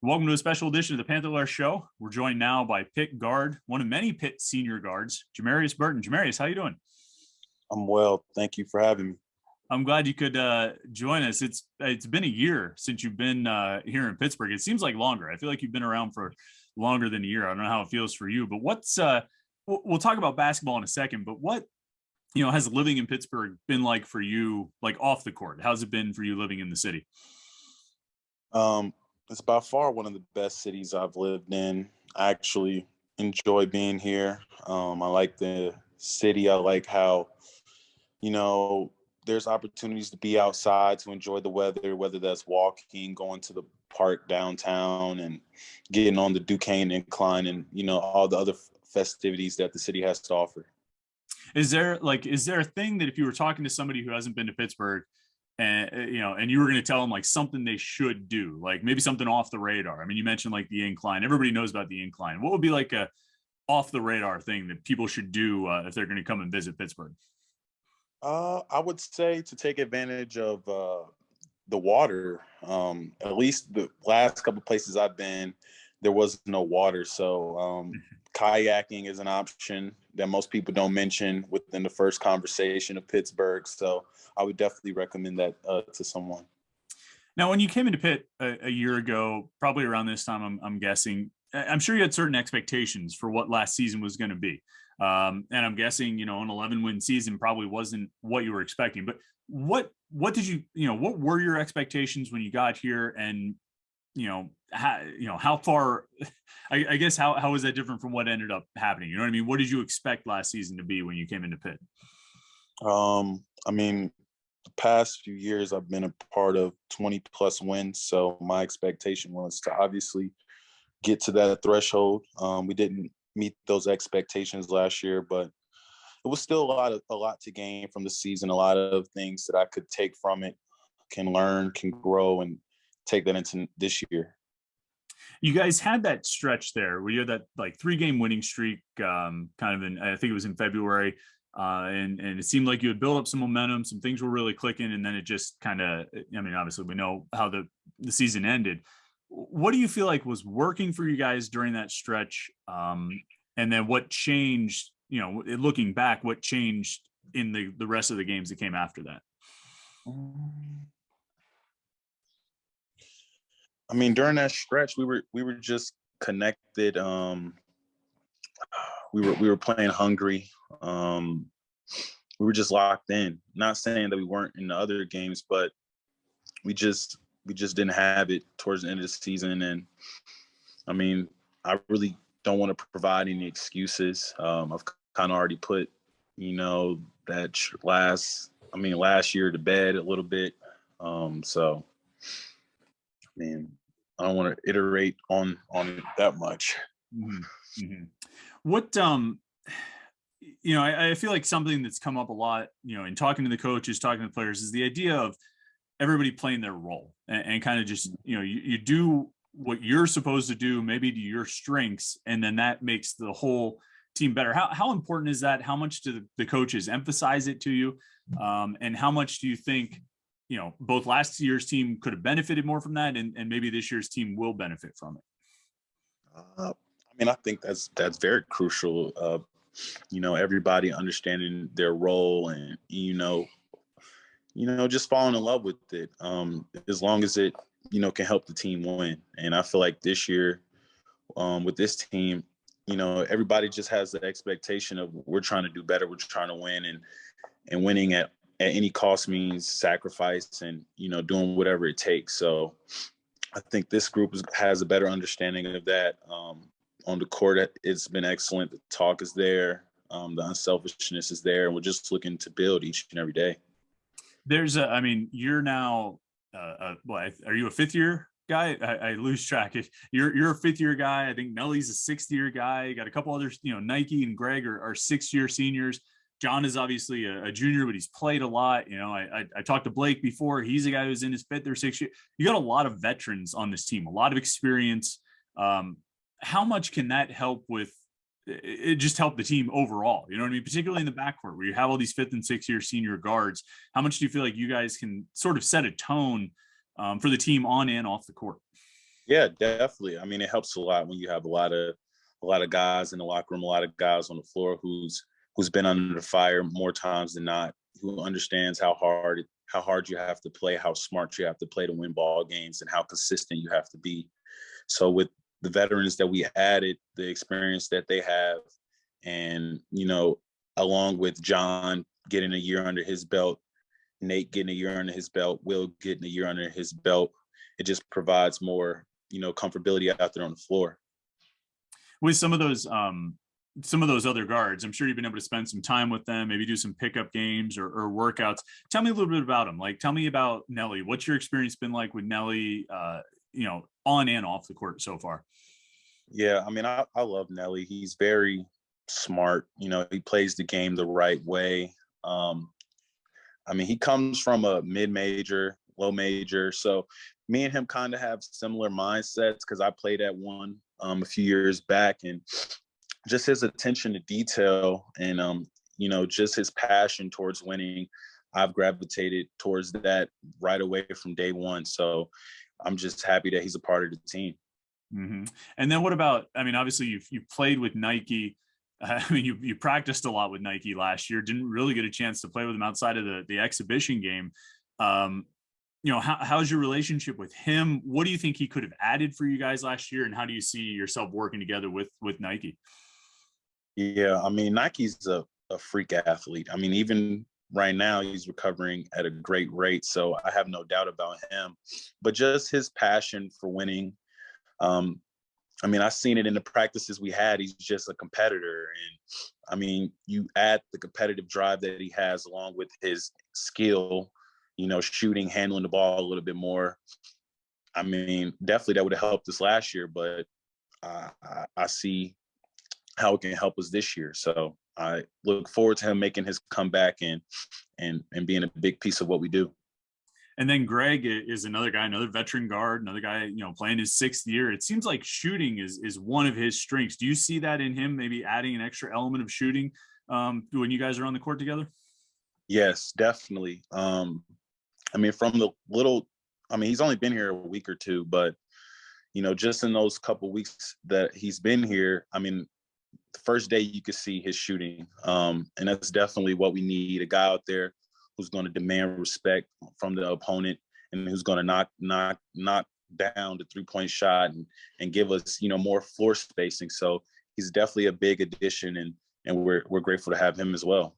Welcome to a special edition of the Panther-Lair show. We're joined now by Pitt guard, one of many Pitt senior guards, Jamarius Burton. Jamarius, how you doing? I'm well. Thank you for having me. I'm glad you could join us. It's been a year since you've been here in Pittsburgh. It seems like longer. I feel like you've been around for longer than a year. I don't know how it feels for you, but we'll talk about basketball in a second, but what has living in Pittsburgh been like for you, like off the court? How's it been for you living in the city? It's by far one of the best cities I've lived in. I actually enjoy being here. I like the city. I like how, there's opportunities to be outside, to enjoy the weather, whether that's walking, going to the park downtown and getting on the Duquesne Incline and, all the other festivities that the city has to offer. Is there a thing that if you were talking to somebody who hasn't been to Pittsburgh and you were going to tell them like something they should do, like maybe something off the radar? I mean, you mentioned like the incline. Everybody knows about the incline. What would be like a off the radar thing that people should do if they're going to come and visit Pittsburgh? I would say to take advantage of the water. At least the last couple of places I've been, there was no water. So kayaking is an option that most people don't mention within the first conversation of Pittsburgh. So I would definitely recommend that to someone. Now, when you came into Pitt a year ago, probably around this time, I'm guessing, I'm sure you had certain expectations for what last season was going to be. And I'm guessing, an 11-win season probably wasn't what you were expecting. But what did what were your expectations when you got here? And, how far, I guess, how was that different from what ended up happening? You know what I mean? What did you expect last season to be when you came into Pitt? The past few years I've been a part of 20 plus wins. So my expectation was to obviously get to that threshold. We didn't meet those expectations last year, but it was still a lot to gain from the season, a lot of things that I could take from it, can learn, can grow, and take that into this year. You guys had that stretch there where you had that like 3-game winning streak, kind of I think it was in February. And it seemed like you had built up some momentum, some things were really clicking, and then it just kind of, obviously we know how the season ended. What do you feel like was working for you guys during that stretch? And then what changed, looking back, what changed in the rest of the games that came after that? During that stretch, we were just connected. We were playing hungry. We were just locked in. Not saying that we weren't in the other games, but we just didn't have it towards the end of the season. And I really don't want to provide any excuses. I've kind of already put, that last year to bed a little bit. I don't want to iterate on it that much. Mm-hmm. What, I feel like something that's come up a lot, in talking to the coaches, talking to the players, is the idea of everybody playing their role and kind of just, you do what you're supposed to do, maybe to your strengths, and then that makes the whole team better. How important is that? How much do the coaches emphasize it to you? And how much do you think, both last year's team could have benefited more from that, and maybe this year's team will benefit from it? I think that's very crucial. Everybody understanding their role and, just falling in love with it. As long as it, can help the team win. And I feel like this year, with this team, everybody just has the expectation of we're trying to do better. We're trying to win, and winning at any cost means sacrifice and, doing whatever it takes. So I think this group has a better understanding of that. On the court, it's been excellent. The talk is there. The unselfishness is there. And we're just looking to build each and every day. You're now, are you a fifth year guy? I lose track. You're a fifth year guy. I think Nelly's a 6th year guy. You got a couple others, Nike and Greg are 6-year seniors. John is obviously a junior, but he's played a lot. I talked to Blake before. He's a guy who's in his 5th or 6th year. You got a lot of veterans on this team, a lot of experience. How much can that help with it, just help the team overall? You know what I mean? Particularly in the backcourt where you have all these 5th and 6th year senior guards. How much do you feel like you guys can sort of set a tone for the team on and off the court? Yeah, definitely. I mean, it helps a lot when you have a lot of guys in the locker room, a lot of guys on the floor who's been under the fire more times than not, who understands how hard you have to play, how smart you have to play to win ball games, and how consistent you have to be. So with the veterans that we added, the experience that they have, and along with John getting a year under his belt, Nate getting a year under his belt, Will getting a year under his belt, it just provides more, comfortability out there on the floor. With some of those other guards, I'm sure you've been able to spend some time with them, maybe do some pickup games or workouts. Tell me a little bit about them. Like, tell me about Nelly. What's your experience been like with Nelly, on and off the court so far? Yeah, I mean, I love Nelly. He's very smart. He plays the game the right way. I mean, he comes from a mid-major, low major. So me and him kind of have similar mindsets because I played at one a few years back, and just his attention to detail and just his passion towards winning. I've gravitated towards that right away from day one. So I'm just happy that he's a part of the team. Mm-hmm. And then what about? I mean, obviously you've played with Nike. I mean, you practiced a lot with Nike last year. Didn't really get a chance to play with them outside of the exhibition game. Um, how's your relationship with him? What do you think he could have added for you guys last year, and how do you see yourself working together with Nike? Yeah, I mean, Nike's a freak athlete. I mean, even right now, he's recovering at a great rate. So I have no doubt about him. But just his passion for winning. Um, I mean, I've seen it in the practices we had. He's just a competitor. And I mean, you add the competitive drive that he has along with his skill, shooting, handling the ball a little bit more. I mean, definitely that would have helped us last year, but I see how it can help us this year. So I look forward to him making his comeback and being a big piece of what we do. And then Greg is another guy, another veteran guard, another guy, playing his sixth year. It seems like shooting is one of his strengths. Do you see that in him, maybe adding an extra element of shooting when you guys are on the court together? Yes, definitely. I mean, he's only been here a week or two, but, just in those couple weeks that he's been here, I mean, the first day you could see his shooting. And that's definitely what we need, a guy out there who's going to demand respect from the opponent and who's going to knock down the three-point shot and give us, more floor spacing. So he's definitely a big addition, and we're grateful to have him as well.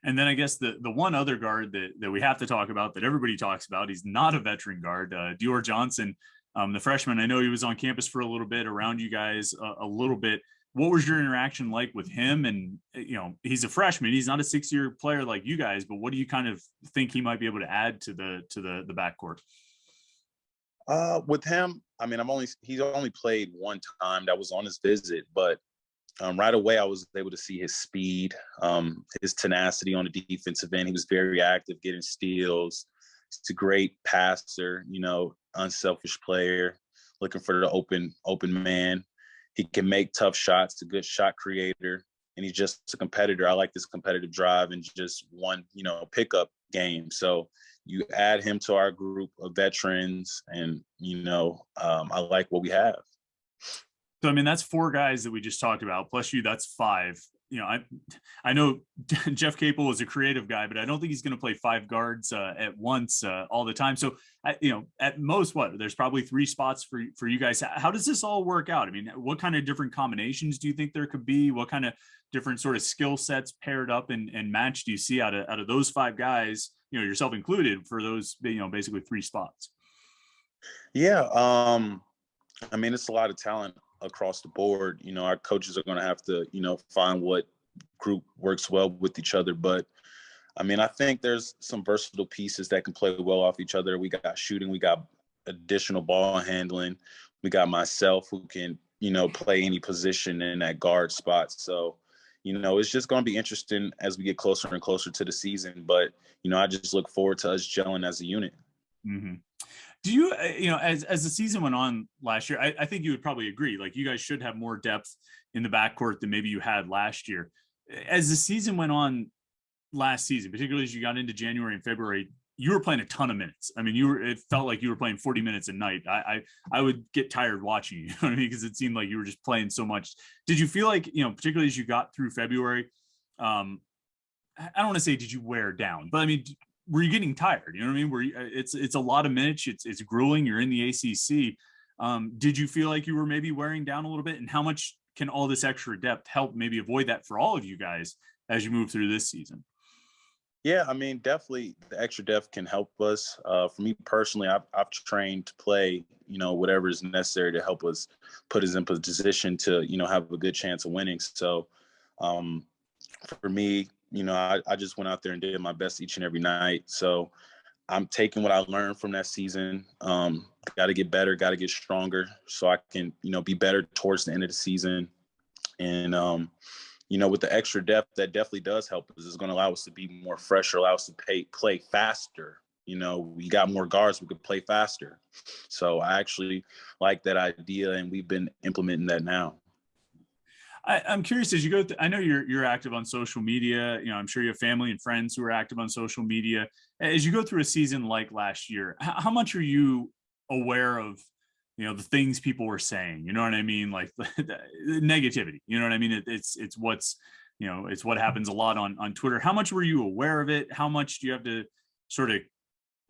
And then I guess the one other guard that we have to talk about, that everybody talks about, he's not a veteran guard, Dior Johnson, the freshman. I know he was on campus for a little bit, around you guys a little bit. What was your interaction like with him? And he's a freshman, he's not a 6-year player like you guys, but what do you kind of think he might be able to add to the backcourt? With him, I mean, he's only played one time. That was on his visit, but right away I was able to see his speed, his tenacity on the defensive end. He was very active, getting steals. He's a great passer, unselfish player, looking for the open man. He can make tough shots, a good shot creator, and he's just a competitor. I like this competitive drive and just one, pickup game. So you add him to our group of veterans, and, I like what we have. So, I mean, that's 4 guys that we just talked about, plus you, that's 5. I know Jeff Capel is a creative guy, but I don't think he's going to play 5 guards at once all the time. So, at most, there's probably 3 spots for you guys. How does this all work out? I mean, what kind of different combinations do you think there could be? What kind of different sort of skill sets paired up and matched do you see out of those 5 guys, yourself included, for those, basically 3 spots? Yeah. I mean, it's a lot of talent across the board. Our coaches are going to have to, find what group works well with each other. But I mean, I think there's some versatile pieces that can play well off each other. We got shooting, we got additional ball handling. We got myself who can, play any position in that guard spot. So, it's just going to be interesting as we get closer and closer to the season. But, I just look forward to us gelling as a unit. Mm-hmm. Do you, as the season went on last year, I think you would probably agree, like, you guys should have more depth in the backcourt than maybe you had last year. As the season went on last season, particularly as you got into January and February, you were playing a ton of minutes. I mean, it felt like you were playing 40 minutes a night. I would get tired watching you, you know what I mean? Because it seemed like you were just playing so much. Did you feel like, particularly as you got through February, I don't want to say, did you wear down, but I mean, were you getting tired? You know what I mean? It's a lot of minutes. It's grueling. You're in the ACC. Did you feel like you were maybe wearing down a little bit, and how much can all this extra depth help maybe avoid that for all of you guys as you move through this season? Yeah, I mean, definitely the extra depth can help us. For me personally, I've trained to play, whatever is necessary to help us put us in position to, have a good chance of winning. So for me, I just went out there and did my best each and every night. So I'm taking what I learned from that season. Got to get better, got to get stronger so I can, be better towards the end of the season. And, with the extra depth, that definitely does help us. It's going to allow us to be more fresh, or allow us to play faster. We got more guards, we could play faster. So I actually like that idea, and we've been implementing that now. I'm curious, as you go I know you're active on social media. I'm sure you have family and friends who are active on social media. As you go through a season like last year, how much are you aware of, the things people were saying? You know what I mean? Like the negativity. You know what I mean? It's what's, it's what happens a lot on Twitter. How much were you aware of it? How much do you have to sort of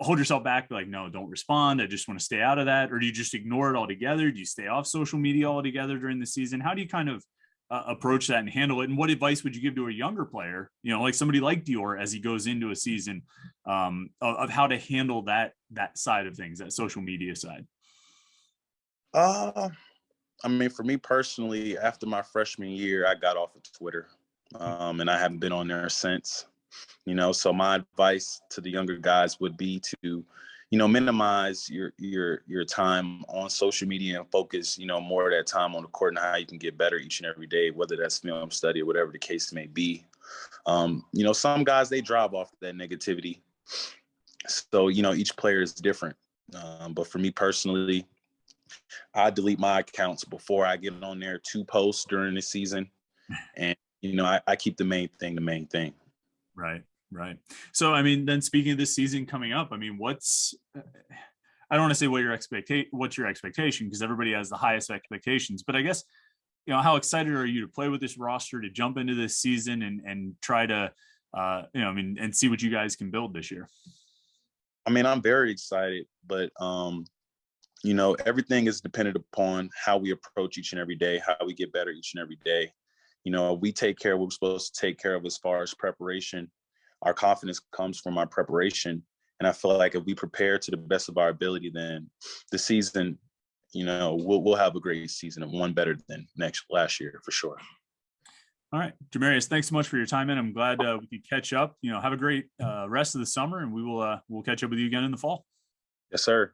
hold yourself back, like, no, don't respond, I just want to stay out of that? Or do you just ignore it altogether? Do you stay off social media altogether during the season? How do you kind of approach that and handle it? And what advice would you give to a younger player, like somebody like Dior, as he goes into a season, of how to handle that side of things, that social media side? I mean, for me personally, after my freshman year, I got off of Twitter, and I haven't been on there since. So my advice to the younger guys would be to, minimize your time on social media and focus, more of that time on the court and how you can get better each and every day, whether that's film study or whatever the case may be. Some guys, they drive off that negativity. So, each player is different. But for me personally, I delete my accounts before I get on there to post during the season. And, I keep the main thing. Right. Right. So, I mean, then speaking of this season coming up, I mean, I don't want to say what's your expectation, because everybody has the highest expectations, but I guess, how excited are you to play with this roster, to jump into this season and try to, and see what you guys can build this year? I mean, I'm very excited, but, everything is dependent upon how we approach each and every day, how we get better each and every day. We take care of what we're supposed to take care of as far as preparation. Our confidence comes from our preparation. And I feel like if we prepare to the best of our ability, then the season, we'll have a great season, and one better than last year for sure. All right, Jamarius, thanks so much for your time, and I'm glad we could catch up. Have a great rest of the summer, and we'll catch up with you again in the fall. Yes, sir.